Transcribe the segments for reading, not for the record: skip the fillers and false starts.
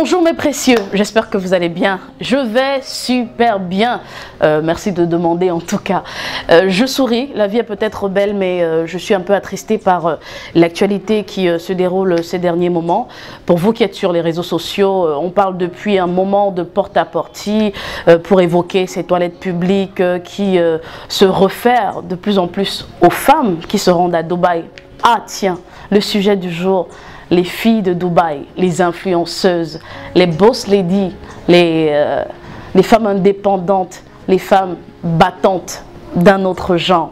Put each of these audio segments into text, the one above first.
Bonjour mes précieux, j'espère que vous allez bien. Je vais super bien. Merci de demander en tout cas. Je souris, la vie est peut-être belle, mais je suis un peu attristée par l'actualité qui se déroule ces derniers moments. Pour vous qui êtes sur les réseaux sociaux, on parle depuis un moment de porte-à-porte pour évoquer ces toilettes publiques qui se réfèrent de plus en plus aux femmes qui se rendent à Dubaï. Ah tiens, le sujet du jour. Les filles de Dubaï, les influenceuses, les boss ladies, les femmes indépendantes, les femmes battantes d'un autre genre.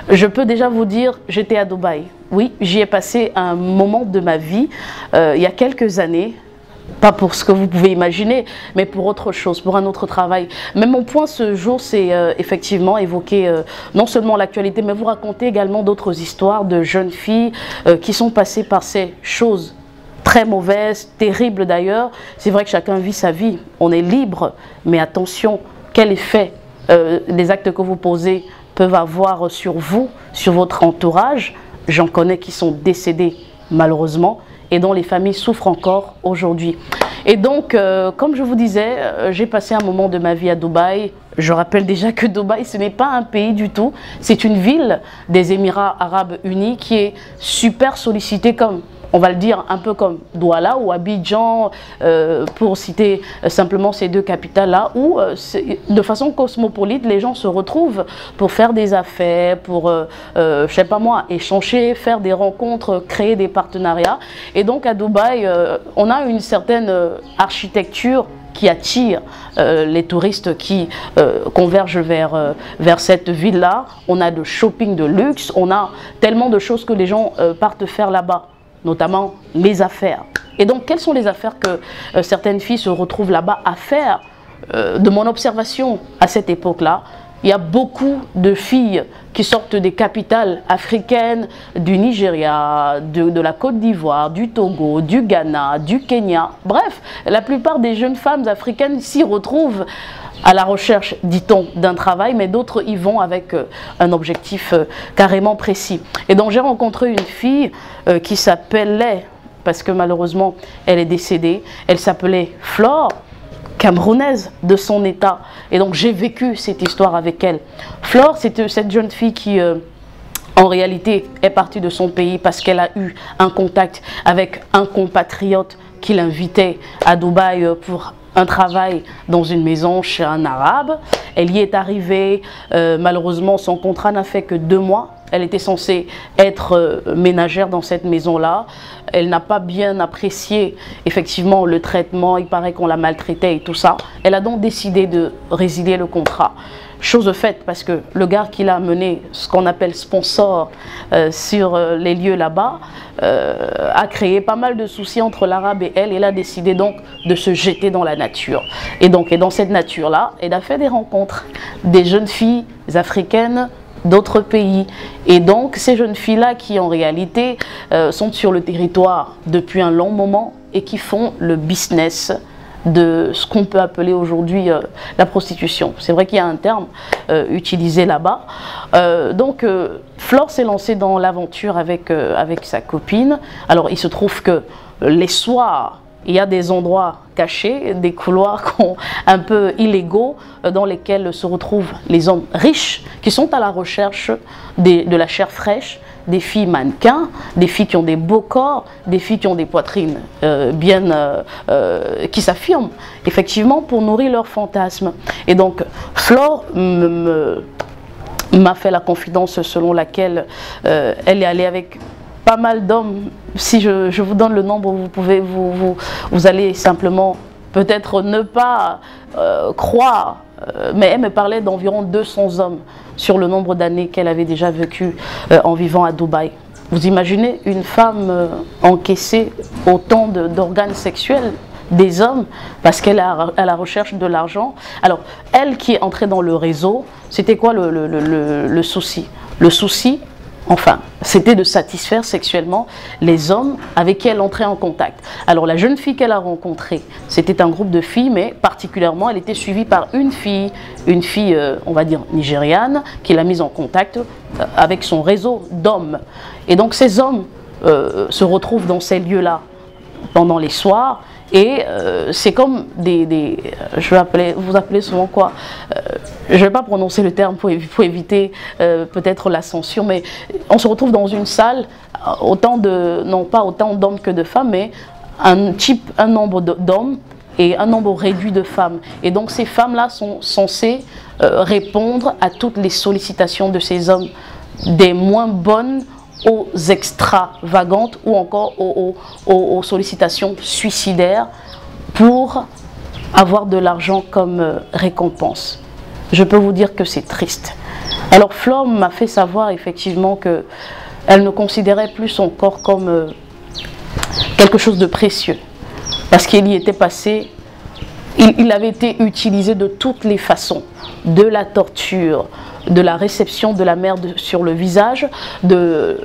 Je peux déjà vous dire, j'étais à Dubaï. Oui, j'y ai passé un moment de ma vie, il y a quelques années. Pas pour ce que vous pouvez imaginer, mais pour autre chose, pour un autre travail. Mais mon point ce jour, c'est effectivement évoquer non seulement l'actualité, mais vous raconter également d'autres histoires de jeunes filles qui sont passées par ces choses très mauvaises, terribles d'ailleurs. C'est vrai que chacun vit sa vie, on est libre, mais attention, quel effet les actes que vous posez peuvent avoir sur vous, sur votre entourage. J'en connais qui sont décédés malheureusement, et dont les familles souffrent encore aujourd'hui. Et donc, comme je vous disais, j'ai passé un moment de ma vie à Dubaï. Je rappelle déjà que Dubaï, ce n'est pas un pays du tout. C'est une ville des Émirats Arabes Unis qui est super sollicitée comme, on va le dire, un peu comme Douala ou Abidjan, pour citer simplement ces deux capitales-là, où de façon cosmopolite, les gens se retrouvent pour faire des affaires, pour, je sais pas moi, échanger, faire des rencontres, créer des partenariats. Et donc à Dubaï, on a une certaine architecture qui attire les touristes qui convergent vers cette ville-là. On a de shopping de luxe, on a tellement de choses que les gens partent faire là-bas, notamment les affaires. Et donc, quelles sont les affaires que certaines filles se retrouvent là-bas à faire? De mon observation à cette époque-là, il y a beaucoup de filles qui sortent des capitales africaines, du Nigeria, de la Côte d'Ivoire, du Togo, du Ghana, du Kenya. Bref, la plupart des jeunes femmes africaines s'y retrouvent à la recherche, dit-on, d'un travail, mais d'autres y vont avec un objectif carrément précis. Et donc j'ai rencontré une fille qui s'appelait, parce que malheureusement elle est décédée, elle s'appelait Flore, camerounaise de son état. Et donc j'ai vécu cette histoire avec elle. Flore, c'est cette jeune fille qui en réalité est partie de son pays parce qu'elle a eu un contact avec un compatriote qui l'invitait à Dubaï pour un travail dans une maison chez un arabe. Elle y est arrivée, malheureusement son contrat n'a fait que 2 mois. Elle était censée être ménagère dans cette maison-là. Elle n'a pas bien apprécié effectivement le traitement, il paraît qu'on la maltraitait et tout ça. Elle a donc décidé de résilier le contrat. Chose faite parce que le gars qui l'a amené, ce qu'on appelle sponsor sur les lieux là-bas, a créé pas mal de soucis entre l'arabe et elle. Elle a décidé donc de se jeter dans la nature. Et dans cette nature-là, elle a fait des rencontres. Des jeunes filles africaines d'autres pays. Et donc ces jeunes filles-là qui en réalité sont sur le territoire depuis un long moment et qui font le business de ce qu'on peut appeler aujourd'hui la prostitution. C'est vrai qu'il y a un terme utilisé là-bas. Flore s'est lancée dans l'aventure avec sa copine. Alors il se trouve que les soirs, il y a des endroits cachés, des couloirs un peu illégaux dans lesquels se retrouvent les hommes riches qui sont à la recherche de la chair fraîche, des filles mannequins, des filles qui ont des beaux corps, des filles qui ont des poitrines qui s'affirment effectivement pour nourrir leurs fantasmes. Et donc Flore m'a fait la confidence selon laquelle elle est allée avec pas mal d'hommes. Si je vous donne le nombre, vous allez simplement peut-être ne pas croire, mais elle me parlait d'environ 200 hommes sur le nombre d'années qu'elle avait déjà vécu en vivant à Dubaï. Vous imaginez une femme encaisser autant d'organes sexuels des hommes parce qu'elle est à la recherche de l'argent. Alors, elle qui est entrée dans le réseau, c'était quoi le souci? Le souci, enfin, c'était de satisfaire sexuellement les hommes avec qui elle entrait en contact. Alors la jeune fille qu'elle a rencontrée, c'était un groupe de filles, mais particulièrement elle était suivie par une fille, on va dire nigériane, qui l'a mise en contact avec son réseau d'hommes. Et donc ces hommes se retrouvent dans ces lieux-là pendant les soirs. Et c'est comme je vais vous appelez souvent quoi, je ne vais pas prononcer le terme pour éviter peut-être la censure, mais on se retrouve dans une salle, non pas autant d'hommes que de femmes, mais un nombre d'hommes et un nombre réduit de femmes. Et donc ces femmes-là sont censées répondre à toutes les sollicitations de ces hommes, des moins bonnes aux extravagantes ou encore aux sollicitations suicidaires pour avoir de l'argent comme récompense. Je peux vous dire que c'est triste. Alors Flore m'a fait savoir effectivement qu'elle ne considérait plus son corps comme quelque chose de précieux parce qu'il y était passé, il avait été utilisé de toutes les façons, de la torture, de la réception de la merde sur le visage, de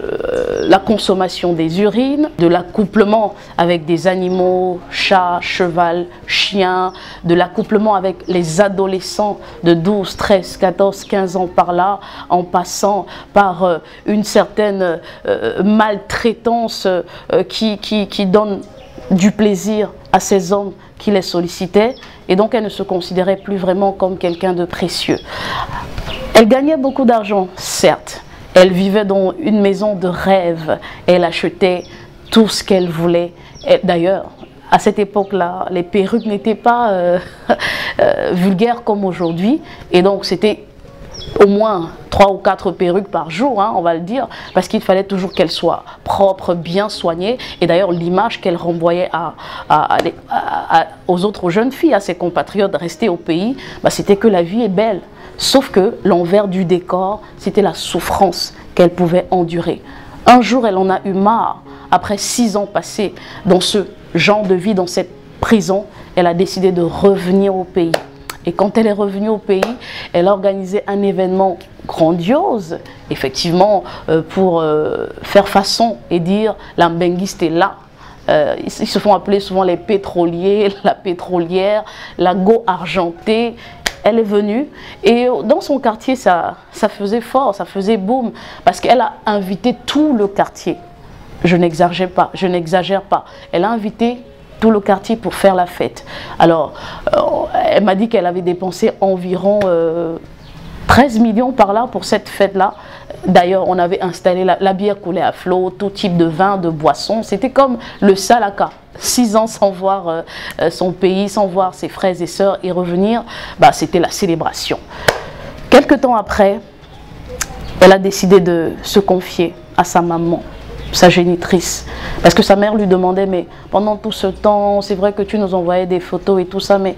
la consommation des urines, de l'accouplement avec des animaux, chats, cheval, chiens, de l'accouplement avec les adolescents de 12, 13, 14, 15 ans par là, en passant par une certaine maltraitance qui donne du plaisir à ces hommes qui les sollicitaient. Et donc elle ne se considérait plus vraiment comme quelqu'un de précieux. Elle gagnait beaucoup d'argent, certes. Elle vivait dans une maison de rêve. Elle achetait tout ce qu'elle voulait. D'ailleurs, à cette époque-là, les perruques n'étaient pas vulgaires comme aujourd'hui. Et donc, c'était au moins 3 ou 4 perruques par jour, hein, on va le dire, parce qu'il fallait toujours qu'elles soient propres, bien soignées. Et d'ailleurs, l'image qu'elle renvoyait aux autres jeunes filles, à ses compatriotes restés au pays, bah, c'était que la vie est belle. Sauf que l'envers du décor, c'était la souffrance qu'elle pouvait endurer. Un jour, elle en a eu marre. Après 6 ans passés dans ce genre de vie, dans cette prison, elle a décidé de revenir au pays. Et quand elle est revenue au pays, elle a organisé un événement grandiose, effectivement, pour faire façon et dire la Mbenguiste est là. Ils se font appeler souvent les pétroliers, la pétrolière, la go argentée. Elle est venue et dans son quartier, ça faisait fort, ça faisait boom, parce qu'elle a invité tout le quartier. Je n'exagère pas, je n'exagère pas. Elle a invité tout le quartier pour faire la fête. Alors, elle m'a dit qu'elle avait dépensé environ 13 millions par là pour cette fête-là. D'ailleurs, on avait installé la bière coulée à flot, tout type de vin, de boissons. C'était comme le Salaka. 6 ans sans voir son pays, sans voir ses frères et sœurs et revenir, bah, c'était la célébration. Quelque temps après, elle a décidé de se confier à sa maman, sa génitrice. Parce que sa mère lui demandait, mais pendant tout ce temps, c'est vrai que tu nous envoyais des photos et tout ça, mais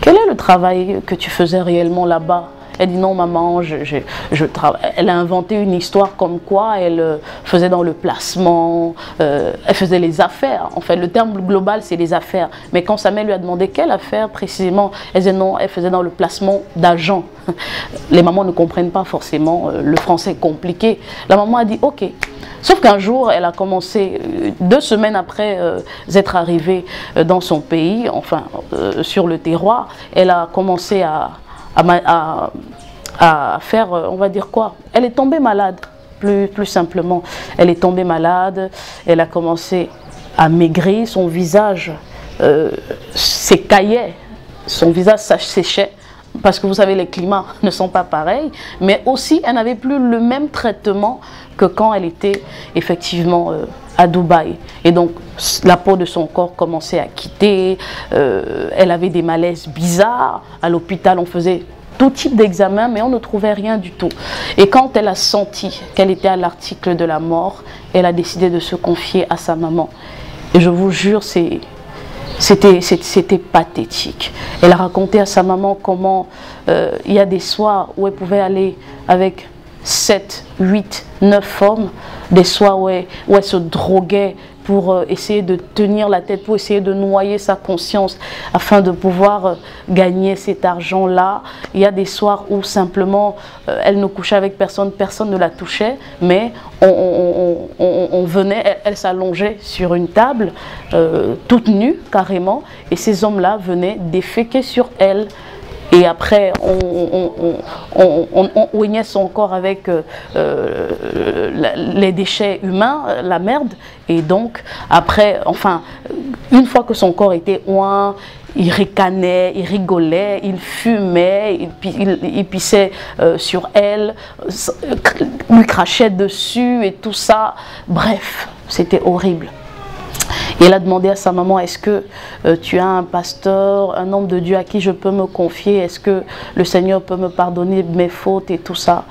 quel est le travail que tu faisais réellement là-bas? Elle dit non maman, je travaille. Elle a inventé une histoire comme quoi elle faisait dans le placement, elle faisait les affaires. En fait, le terme global c'est les affaires. Mais quand sa mère lui a demandé quelle affaire précisément, elle disait non, elle faisait dans le placement d'argent. Les mamans ne comprennent pas forcément, le français est compliqué. La maman a dit ok. Sauf qu'un jour, elle a commencé, 2 semaines après être arrivée dans son pays, enfin sur le terroir, elle a commencé à faire, on va dire quoi, elle est tombée malade, plus simplement. Elle est tombée malade, elle a commencé à maigrir, son visage s'écaillait, son visage séchait, parce que vous savez, les climats ne sont pas pareils, mais aussi elle n'avait plus le même traitement que quand elle était effectivement à Dubaï. Et donc la peau de son corps commençait à quitter, elle avait des malaises bizarres. À l'hôpital, on faisait tout type d'examen, mais on ne trouvait rien du tout. Et quand elle a senti qu'elle était à l'article de la mort, elle a décidé de se confier à sa maman. Et je vous jure, c'était pathétique. Elle a raconté à sa maman comment il y a des soirs où elle pouvait aller avec 7, 8, 9 hommes, des soirs où elle se droguait pour essayer de tenir la tête, pour essayer de noyer sa conscience afin de pouvoir gagner cet argent-là. Il y a des soirs où simplement elle ne couchait avec personne, personne ne la touchait, mais on venait, elle s'allongeait sur une table, toute nue carrément, et ces hommes-là venaient déféquer sur elle. et après on oignait son corps avec les déchets humains, la merde, et donc après, enfin, une fois que son corps était oint, il ricanait, il rigolait, il fumait, il pissait sur elle, lui crachait dessus et tout ça. Bref, c'était horrible. Et elle a demandé à sa maman, est-ce que tu as un pasteur, un homme de Dieu à qui je peux me confier? Est-ce que le Seigneur peut me pardonner mes fautes et tout ça?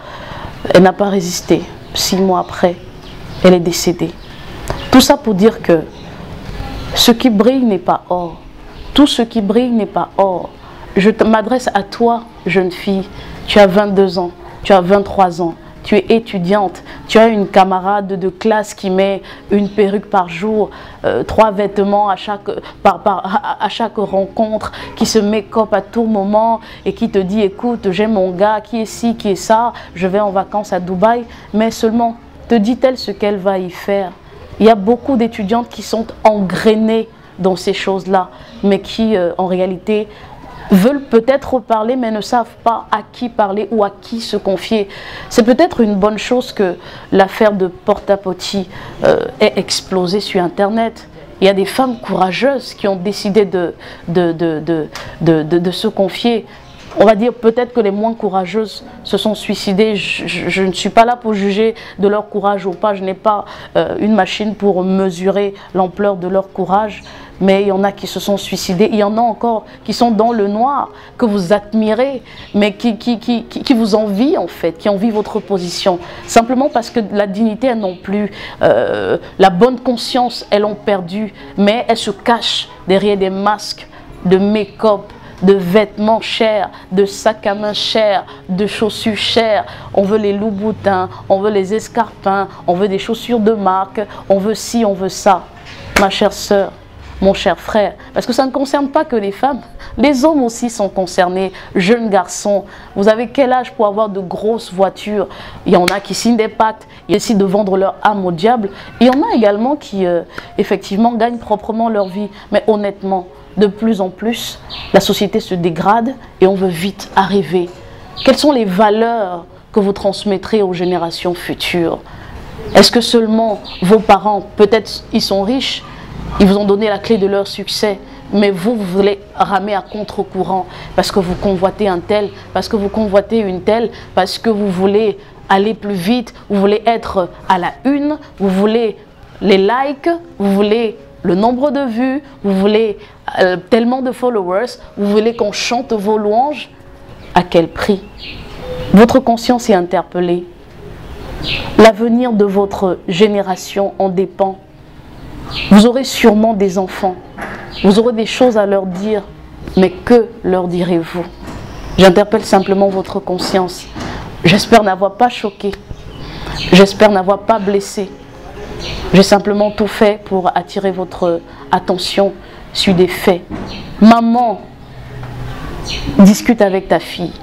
Elle n'a pas résisté. 6 mois après, elle est décédée. Tout ça pour dire que ce qui brille n'est pas or. Tout ce qui brille n'est pas or. Je m'adresse à toi, jeune fille. Tu as 22 ans, tu as 23 ans. Tu es étudiante, tu as une camarade de classe qui met une perruque par jour, 3 vêtements à chaque rencontre, qui se make-up à tout moment et qui te dit, écoute, j'ai mon gars qui est ci, qui est ça, je vais en vacances à Dubaï, mais seulement te dit-elle ce qu'elle va y faire? Il y a beaucoup d'étudiantes qui sont engrainées dans ces choses-là, mais qui en réalité veulent peut-être parler mais ne savent pas à qui parler ou à qui se confier. C'est peut-être une bonne chose que l'affaire de Porta-Potty ait explosé sur Internet. Il y a des femmes courageuses qui ont décidé de se confier. On va dire peut-être que les moins courageuses se sont suicidées. Je ne suis pas là pour juger de leur courage ou pas. Je n'ai pas une machine pour mesurer l'ampleur de leur courage. Mais il y en a qui se sont suicidés. Il y en a encore qui sont dans le noir, que vous admirez, mais qui vous envient en fait, qui envient votre position. Simplement parce que la dignité, elles n'ont plus. La bonne conscience, elles l'ont perdue. Mais elles se cachent derrière des masques de make-up, de vêtements chers, de sacs à main chers, de chaussures chères. On veut les loups-boutins, on veut les escarpins, on veut des chaussures de marque, on veut ci, on veut ça. Ma chère sœur, mon cher frère, parce que ça ne concerne pas que les femmes, les hommes aussi sont concernés. Jeunes garçons, vous avez quel âge pour avoir de grosses voitures? Il y en a qui signent des pactes, ils décident de vendre leur âme au diable. Il y en a également qui, effectivement, gagnent proprement leur vie. Mais honnêtement, de plus en plus, la société se dégrade et on veut vite arriver. Quelles sont les valeurs que vous transmettrez aux générations futures? Est-ce que seulement vos parents, peut-être ils sont riches, ils vous ont donné la clé de leur succès, mais vous voulez ramer à contre-courant parce que vous convoitez un tel, parce que vous convoitez une telle, parce que vous voulez aller plus vite, vous voulez être à la une, vous voulez les likes, vous voulez le nombre de vues, vous voulez tellement de followers, vous voulez qu'on chante vos louanges. À quel prix? Votre conscience est interpellée. L'avenir de votre génération en dépend. Vous aurez sûrement des enfants, vous aurez des choses à leur dire, mais que leur direz-vous? J'interpelle simplement votre conscience. J'espère n'avoir pas choqué, j'espère n'avoir pas blessé. J'ai simplement tout fait pour attirer votre attention sur des faits. Maman, discute avec ta fille.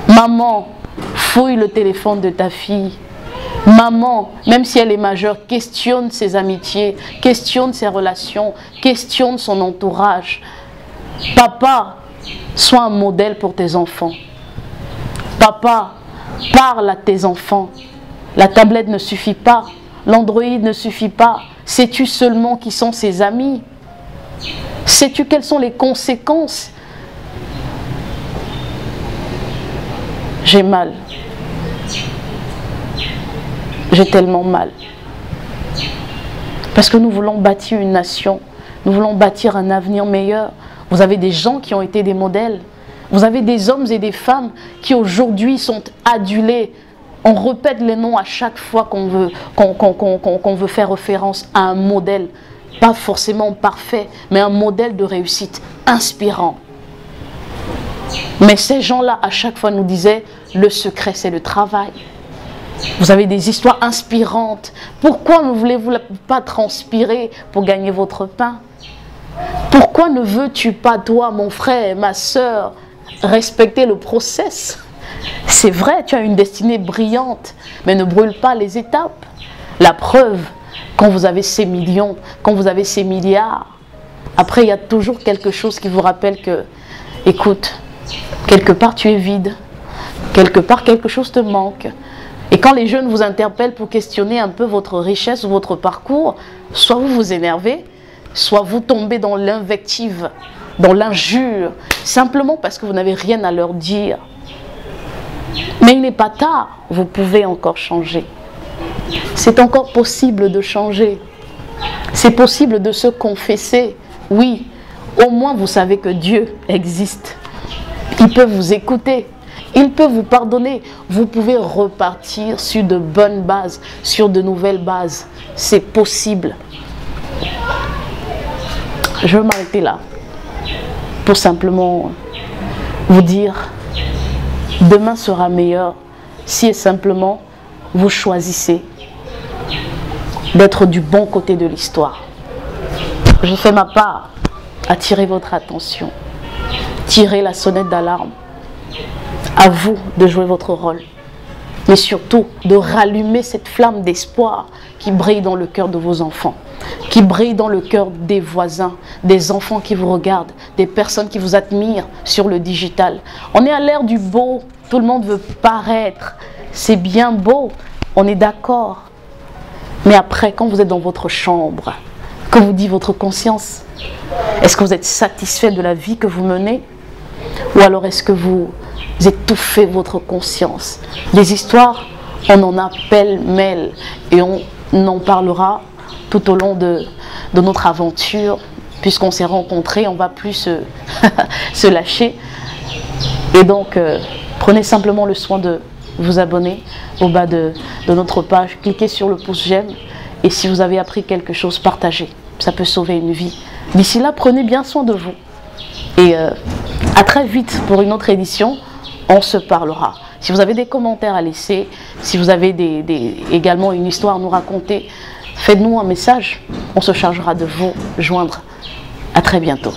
Maman, fouille le téléphone de ta fille. Maman, même si elle est majeure, questionne ses amitiés, questionne ses relations, questionne son entourage. Papa, sois un modèle pour tes enfants. Papa, parle à tes enfants. La tablette ne suffit pas, l'Android ne suffit pas. Sais-tu seulement qui sont ses amis? Sais-tu quelles sont les conséquences? J'ai mal. J'ai tellement mal. Parce que nous voulons bâtir une nation. Nous voulons bâtir un avenir meilleur. Vous avez des gens qui ont été des modèles. Vous avez des hommes et des femmes qui aujourd'hui sont adulés. On répète les noms à chaque fois qu'on veut faire référence à un modèle. Pas forcément parfait, mais un modèle de réussite inspirant. Mais ces gens-là, à chaque fois, nous disaient, le secret, c'est le travail. Vous avez des histoires inspirantes. Pourquoi ne voulez-vous pas transpirer pour gagner votre pain? Pourquoi ne veux-tu pas, toi, mon frère, ma soeur, respecter le process? C'est vrai, tu as une destinée brillante, mais ne brûle pas les étapes. La preuve, quand vous avez ces millions, quand vous avez ces milliards, après, il y a toujours quelque chose qui vous rappelle que, écoute, Quelque part, tu es vide. Quelque part, quelque chose te manque. Et quand les jeunes vous interpellent pour questionner un peu votre richesse ou votre parcours, soit vous vous énervez, soit vous tombez dans l'invective, dans l'injure, simplement parce que vous n'avez rien à leur dire. Mais il n'est pas tard, vous pouvez encore changer. C'est encore possible de changer. C'est possible de se confesser. Oui, au moins vous savez que Dieu existe. Il peut vous écouter. Il peut vous pardonner. Vous pouvez repartir sur de bonnes bases, sur de nouvelles bases. C'est possible. Je vais m'arrêter là pour simplement vous dire, demain sera meilleur si et simplement vous choisissez d'être du bon côté de l'histoire. Je fais ma part, attirer votre attention, tirer la sonnette d'alarme. À vous de jouer votre rôle, mais surtout de rallumer cette flamme d'espoir qui brille dans le cœur de vos enfants, qui brille dans le cœur des voisins, des enfants qui vous regardent, des personnes qui vous admirent sur le digital. On est à l'ère du beau, tout le monde veut paraître, c'est bien beau, on est d'accord. Mais après, quand vous êtes dans votre chambre, que vous dit votre conscience, est-ce que vous êtes satisfait de la vie que vous menez? Ou alors est-ce que vous étouffez votre conscience? Des histoires, on en a pêle-mêle et on en parlera tout au long de notre aventure. Puisqu'on s'est rencontrés, on ne va plus se lâcher. Et donc, prenez simplement le soin de vous abonner au bas de notre page. Cliquez sur le pouce j'aime. Et si vous avez appris quelque chose, partagez. Ça peut sauver une vie. D'ici là, prenez bien soin de vous. Et à très vite pour une autre édition. On se parlera. Si vous avez des commentaires à laisser, si vous avez également une histoire à nous raconter, faites-nous un message. On se chargera de vous joindre. À très bientôt.